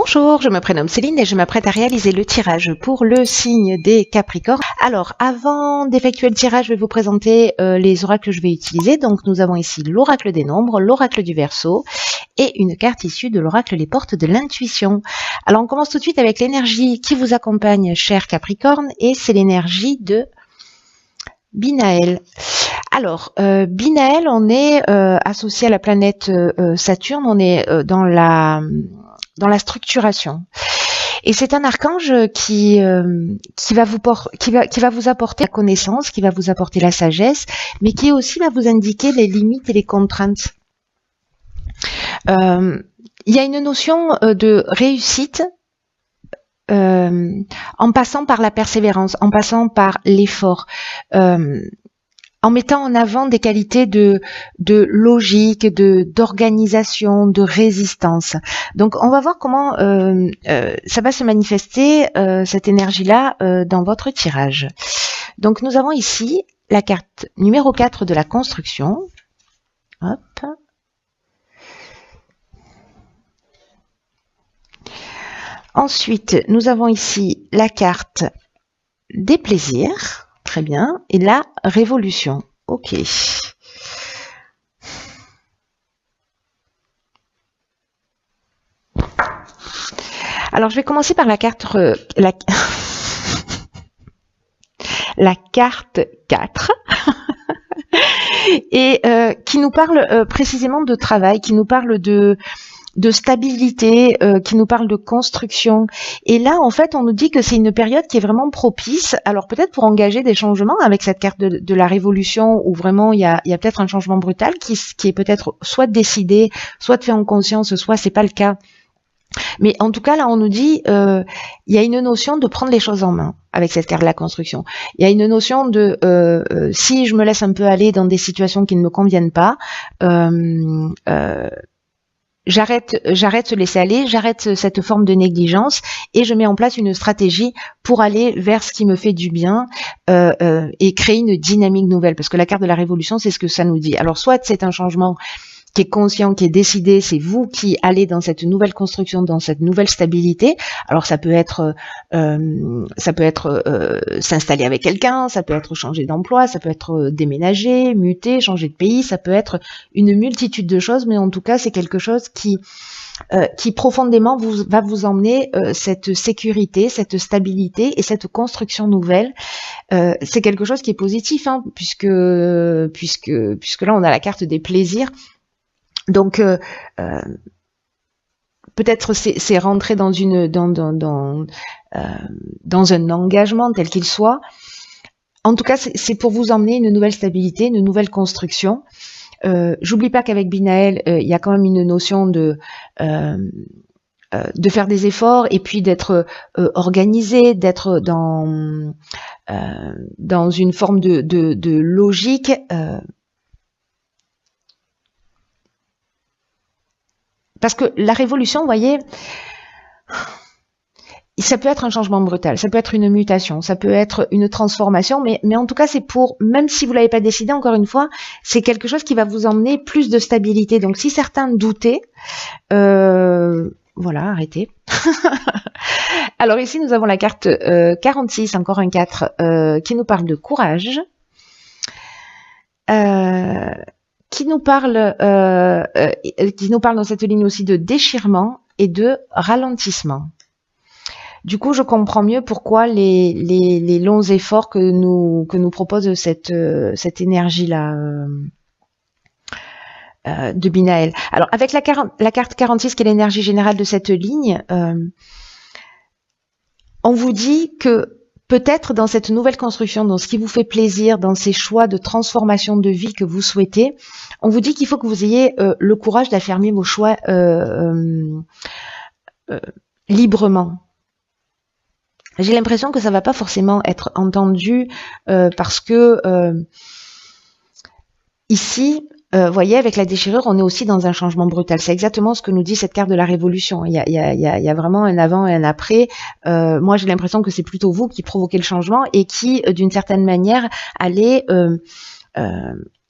Bonjour, je me prénomme Céline et je m'apprête à réaliser le tirage pour le signe des Capricornes. Alors, avant d'effectuer le tirage, je vais vous présenter les oracles que je vais utiliser. Donc, nous avons ici l'oracle des nombres, l'oracle du Verseau et une carte issue de l'oracle les portes de l'intuition. Alors, on commence tout de suite avec l'énergie qui vous accompagne, cher Capricorne, et c'est l'énergie de Binaël. Alors, Binaël, on est associé à la planète Saturne, on est dans la structuration. Et c'est un archange qui va vous apporter la connaissance, qui va vous apporter la sagesse, mais qui aussi va vous indiquer les limites et les contraintes. Il y a une notion de réussite en passant par la persévérance, en passant par l'effort. En mettant en avant des qualités de logique, d'organisation, de résistance. Donc, on va voir comment ça va se manifester, cette énergie-là, dans votre tirage. Donc, nous avons ici la carte numéro 4 de la construction. Hop. Ensuite, nous avons ici la carte des plaisirs. Très bien. Et la révolution. Ok. Alors, je vais commencer par la carte la carte 4 et qui nous parle précisément de travail, qui nous parle de stabilité, qui nous parle de construction. Et là, en fait, on nous dit que c'est une période qui est vraiment propice. Alors peut-être pour engager des changements avec cette carte de la révolution, où vraiment il y a peut-être un changement brutal qui est peut-être soit décidé, soit fait en conscience, soit c'est pas le cas. Mais en tout cas, là, on nous dit il y a une notion de prendre les choses en main avec cette carte de la construction. Il y a une notion de si je me laisse un peu aller dans des situations qui ne me conviennent pas, j'arrête de laisser aller, j'arrête cette forme de négligence et je mets en place une stratégie pour aller vers ce qui me fait du bien et créer une dynamique nouvelle. Parce que la carte de la révolution, c'est ce que ça nous dit. Alors, soit c'est un changement qui est conscient, qui est décidé, c'est vous qui allez dans cette nouvelle construction, dans cette nouvelle stabilité. Alors ça peut être s'installer avec quelqu'un, ça peut être changer d'emploi, ça peut être déménager, muter, changer de pays, ça peut être une multitude de choses, mais en tout cas c'est quelque chose qui profondément va vous emmener cette sécurité, cette stabilité et cette construction nouvelle. C'est quelque chose qui est positif, hein, puisque là on a la carte des plaisirs. Donc peut-être c'est rentrer dans un engagement tel qu'il soit. En tout cas, c'est pour vous emmener une nouvelle stabilité, une nouvelle construction. J'oublie pas qu'avec Binaël, il y a quand même une notion de faire des efforts et puis d'être organisé, d'être dans une forme de logique. Parce que la révolution, vous voyez, ça peut être un changement brutal, ça peut être une mutation, ça peut être une transformation, mais en tout cas, c'est pour, même si vous l'avez pas décidé, encore une fois, c'est quelque chose qui va vous emmener plus de stabilité. Donc, si certains doutaient, voilà, arrêtez. Alors ici, nous avons la carte 46, encore un 4, qui nous parle de courage. Qui nous parle dans cette ligne aussi de déchirement et de ralentissement. Du coup, je comprends mieux pourquoi les longs efforts que nous propose cette énergie-là de Binaël. Alors, avec la carte 46, qui est l'énergie générale de cette ligne, on vous dit que peut-être dans cette nouvelle construction, dans ce qui vous fait plaisir, dans ces choix de transformation de vie que vous souhaitez, on vous dit qu'il faut que vous ayez le courage d'affirmer vos choix librement. J'ai l'impression que ça va pas forcément être entendu parce que ici, voyez, avec la déchirure, on est aussi dans un changement brutal. C'est exactement ce que nous dit cette carte de la révolution. Il y a vraiment un avant et un après. Moi, j'ai l'impression que c'est plutôt vous qui provoquez le changement et qui, d'une certaine manière, allez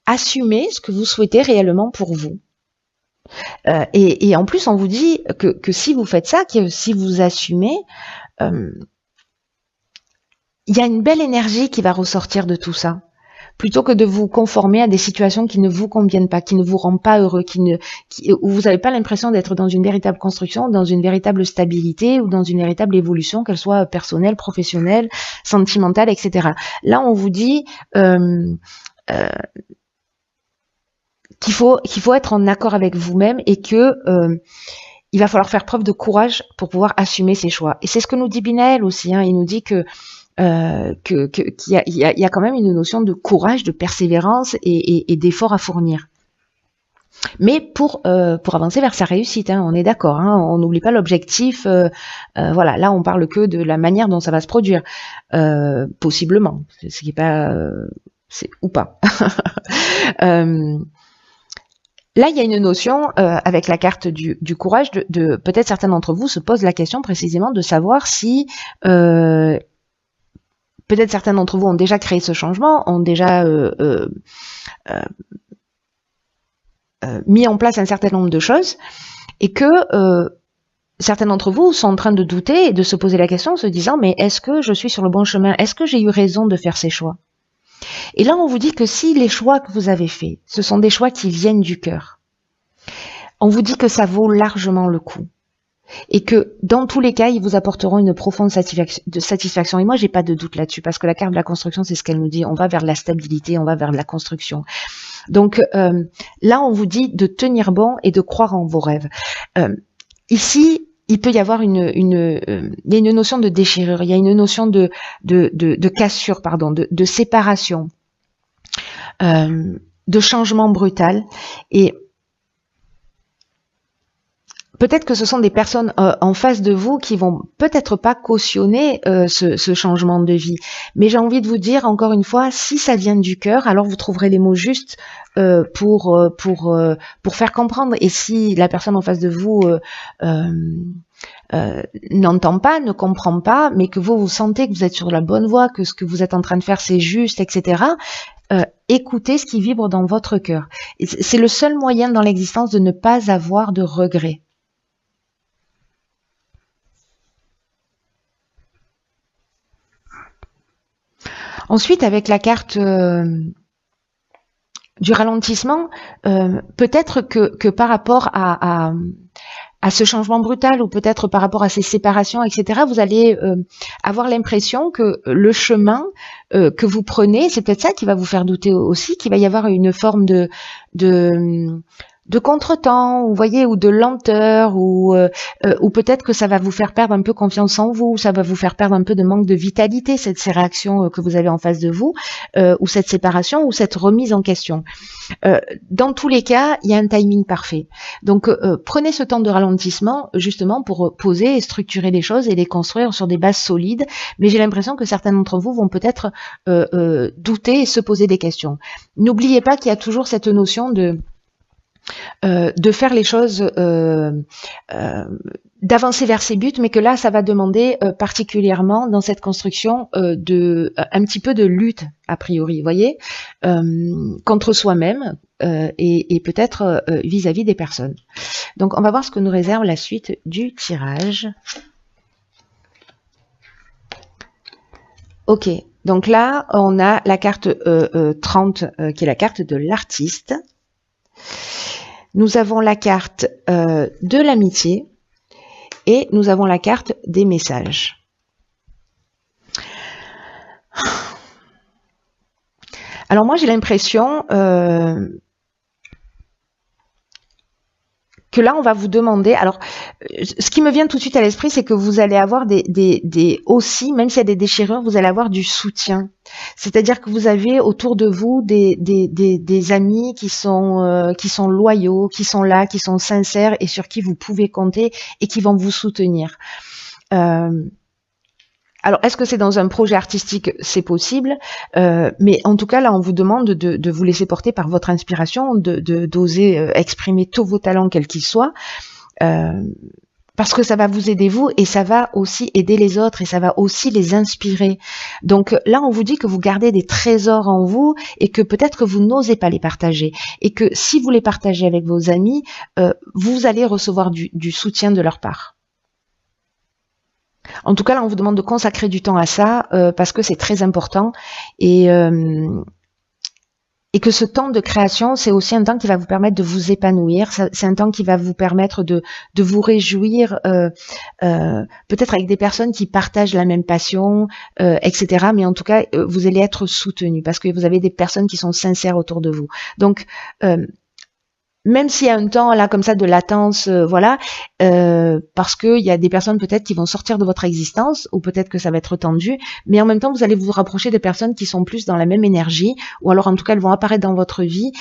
assumer ce que vous souhaitez réellement pour vous. Et en plus, on vous dit que si vous faites ça, que si vous assumez, il y a une belle énergie qui va ressortir de tout ça. Plutôt que de vous conformer à des situations qui ne vous conviennent pas, qui ne vous rendent pas heureux, où vous n'avez pas l'impression d'être dans une véritable construction, dans une véritable stabilité ou dans une véritable évolution, qu'elle soit personnelle, professionnelle, sentimentale, etc. Là, on vous dit qu'il faut être en accord avec vous-même et que il va falloir faire preuve de courage pour pouvoir assumer ses choix. Et c'est ce que nous dit Binaël aussi. Hein. Il nous dit qu'il y a quand même une notion de courage, de persévérance et d'effort à fournir. Mais pour avancer vers sa réussite, hein, on est d'accord. Hein, on n'oublie pas l'objectif. Voilà, là on parle que de la manière dont ça va se produire, possiblement, ce qui est pas, ou pas. Là, il y a une notion avec la carte du courage de peut-être certains d'entre vous se posent la question précisément de savoir si peut-être certains d'entre vous ont déjà créé ce changement, ont déjà mis en place un certain nombre de choses et que certains d'entre vous sont en train de douter et de se poser la question en se disant mais est-ce que je suis sur le bon chemin? Est-ce que j'ai eu raison de faire ces choix? Et là, on vous dit que si les choix que vous avez faits, ce sont des choix qui viennent du cœur, on vous dit que ça vaut largement le coup. Et que dans tous les cas, ils vous apporteront une profonde satisfaction. Et moi, j'ai pas de doute là-dessus, parce que la carte de la construction, c'est ce qu'elle nous dit. On va vers la stabilité, on va vers la construction. Donc là, on vous dit de tenir bon et de croire en vos rêves. Ici, il peut y avoir il y a une notion de déchirure, il y a une notion de cassure, pardon, de séparation, de changement brutal. Et peut-être que ce sont des personnes en face de vous qui vont peut-être pas cautionner ce changement de vie. Mais j'ai envie de vous dire, encore une fois, si ça vient du cœur, alors vous trouverez les mots justes pour faire comprendre. Et si la personne en face de vous n'entend pas, ne comprend pas, mais que vous sentez que vous êtes sur la bonne voie, que ce que vous êtes en train de faire c'est juste, etc., écoutez ce qui vibre dans votre cœur. C'est le seul moyen dans l'existence de ne pas avoir de regrets. Ensuite, avec la carte du ralentissement, peut-être que par rapport à ce changement brutal ou peut-être par rapport à ces séparations, etc., vous allez avoir l'impression que le chemin que vous prenez, c'est peut-être ça qui va vous faire douter aussi, qu'il va y avoir une forme de contretemps, vous voyez, ou de lenteur, ou peut-être que ça va vous faire perdre un peu confiance en vous, ça va vous faire perdre un peu de manque de vitalité, ces réactions que vous avez en face de vous, ou cette séparation, ou cette remise en question. Dans tous les cas, il y a un timing parfait. Donc, prenez ce temps de ralentissement, justement, pour poser et structurer les choses et les construire sur des bases solides, mais j'ai l'impression que certains d'entre vous vont peut-être douter et se poser des questions. N'oubliez pas qu'il y a toujours cette notion de faire les choses, d'avancer vers ses buts, mais que là, ça va demander particulièrement dans cette construction un petit peu de lutte, a priori, vous voyez, contre soi-même et peut-être vis-à-vis des personnes. Donc, on va voir ce que nous réserve la suite du tirage. Ok, donc là, on a la carte 30, qui est la carte de l'artiste. Nous avons la carte de l'amitié et nous avons la carte des messages. Alors moi j'ai l'impression que là on va vous demander, alors ce qui me vient tout de suite à l'esprit, c'est que vous allez avoir aussi, même s'il y a des déchirures, vous allez avoir du soutien. C'est-à-dire que vous avez autour de vous des amis qui sont loyaux, qui sont là, qui sont sincères et sur qui vous pouvez compter et qui vont vous soutenir. Alors, est-ce que c'est dans un projet artistique? C'est possible, mais en tout cas, là, on vous demande de vous laisser porter par votre inspiration, d'oser exprimer tous vos talents, quels qu'ils soient. parce que ça va vous aider vous et ça va aussi aider les autres et ça va aussi les inspirer. Donc là, on vous dit que vous gardez des trésors en vous et que peut-être que vous n'osez pas les partager et que si vous les partagez avec vos amis, vous allez recevoir du soutien de leur part. En tout cas, là, on vous demande de consacrer du temps à ça parce que c'est très important et que ce temps de création, c'est aussi un temps qui va vous permettre de vous épanouir. C'est un temps qui va vous permettre de vous réjouir, peut-être avec des personnes qui partagent la même passion, etc. Mais en tout cas, vous allez être soutenu parce que vous avez des personnes qui sont sincères autour de vous. Donc, même s'il y a un temps là comme ça de latence, voilà, parce que il y a des personnes peut-être qui vont sortir de votre existence, ou peut-être que ça va être tendu, mais en même temps vous allez vous rapprocher des personnes qui sont plus dans la même énergie, ou alors en tout cas elles vont apparaître dans votre vie,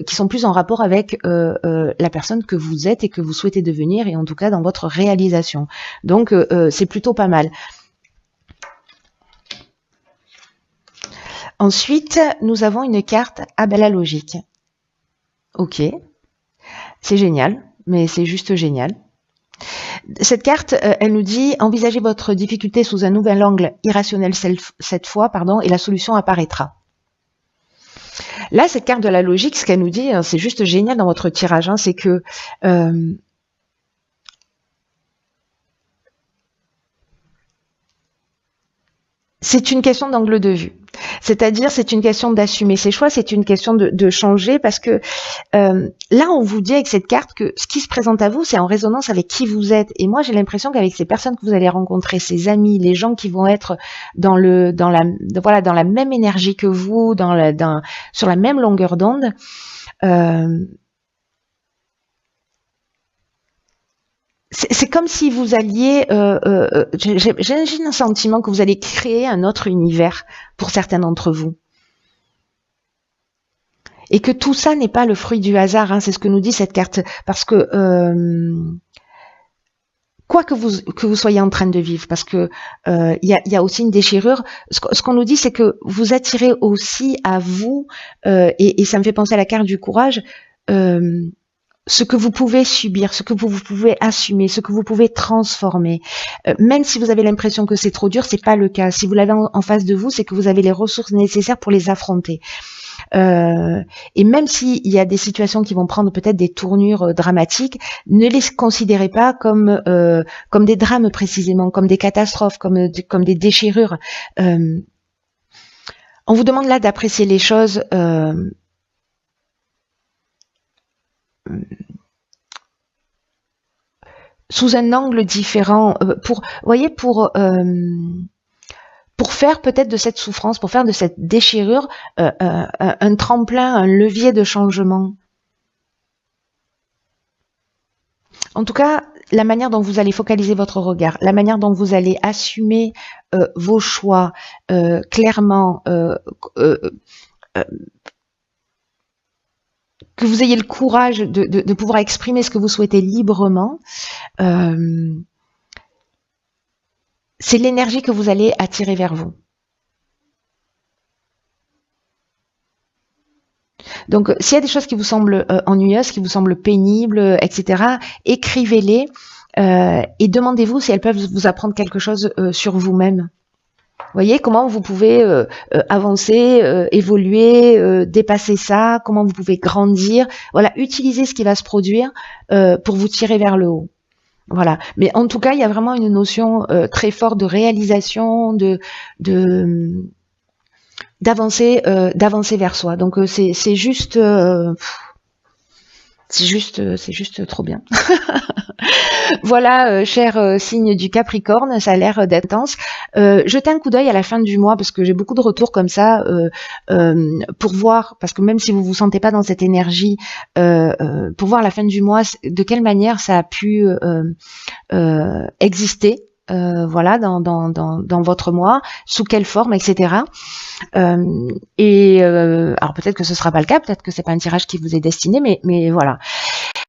qui sont plus en rapport avec la personne que vous êtes et que vous souhaitez devenir, et en tout cas dans votre réalisation. Donc c'est plutôt pas mal. Ensuite, nous avons une carte la logique. Ok. C'est génial, mais c'est juste génial. Cette carte, elle nous dit « Envisagez votre difficulté sous un nouvel angle irrationnel cette fois, et la solution apparaîtra ». Là, cette carte de la logique, ce qu'elle nous dit, c'est juste génial dans votre tirage, c'est que c'est une question d'angle de vue. C'est-à-dire, c'est une question d'assumer ses choix, c'est une question de changer, parce que là, on vous dit avec cette carte que ce qui se présente à vous, c'est en résonance avec qui vous êtes. Et moi, j'ai l'impression qu'avec ces personnes que vous allez rencontrer, ces amis, les gens qui vont être dans la même énergie que vous, sur la même longueur d'onde, c'est comme si vous alliez, j'ai un sentiment que vous allez créer un autre univers pour certains d'entre vous. Et que tout ça n'est pas le fruit du hasard, c'est ce que nous dit cette carte. Parce que, quoi que vous soyez en train de vivre, parce que il y a aussi une déchirure, ce qu'on nous dit, c'est que vous attirez aussi à vous, et ça me fait penser à la carte du courage, ce que vous pouvez subir, ce que vous pouvez assumer, ce que vous pouvez transformer. Même si vous avez l'impression que c'est trop dur, c'est pas le cas. Si vous l'avez en face de vous, c'est que vous avez les ressources nécessaires pour les affronter. Et même s'il y a des situations qui vont prendre peut-être des tournures dramatiques, ne les considérez pas comme des drames précisément, comme des catastrophes, comme des déchirures. On vous demande là d'apprécier les choses sous un angle différent, pour faire peut-être de cette souffrance, pour faire de cette déchirure un tremplin, un levier de changement. En tout cas, la manière dont vous allez focaliser votre regard, la manière dont vous allez assumer vos choix clairement, que vous ayez le courage de pouvoir exprimer ce que vous souhaitez librement, c'est l'énergie que vous allez attirer vers vous. Donc, s'il y a des choses qui vous semblent ennuyeuses, qui vous semblent pénibles, etc., écrivez-les et demandez-vous si elles peuvent vous apprendre quelque chose sur vous-même. Voyez comment vous pouvez avancer, évoluer, dépasser ça, comment vous pouvez grandir. Voilà, utilisez ce qui va se produire pour vous tirer vers le haut. Voilà. Mais en tout cas, il y a vraiment une notion très forte de réalisation, d'avancer vers soi. Donc c'est juste trop bien. Voilà, cher signe du Capricorne, ça a l'air d'être intense. Jetez un coup d'œil à la fin du mois, parce que j'ai beaucoup de retours comme ça, pour voir, parce que même si vous vous sentez pas dans cette énergie, pour voir à la fin du mois de quelle manière ça a pu exister. Voilà, dans votre mois, sous quelle forme, etc. Alors peut-être que ce sera pas le cas, peut-être que c'est pas un tirage qui vous est destiné, mais voilà.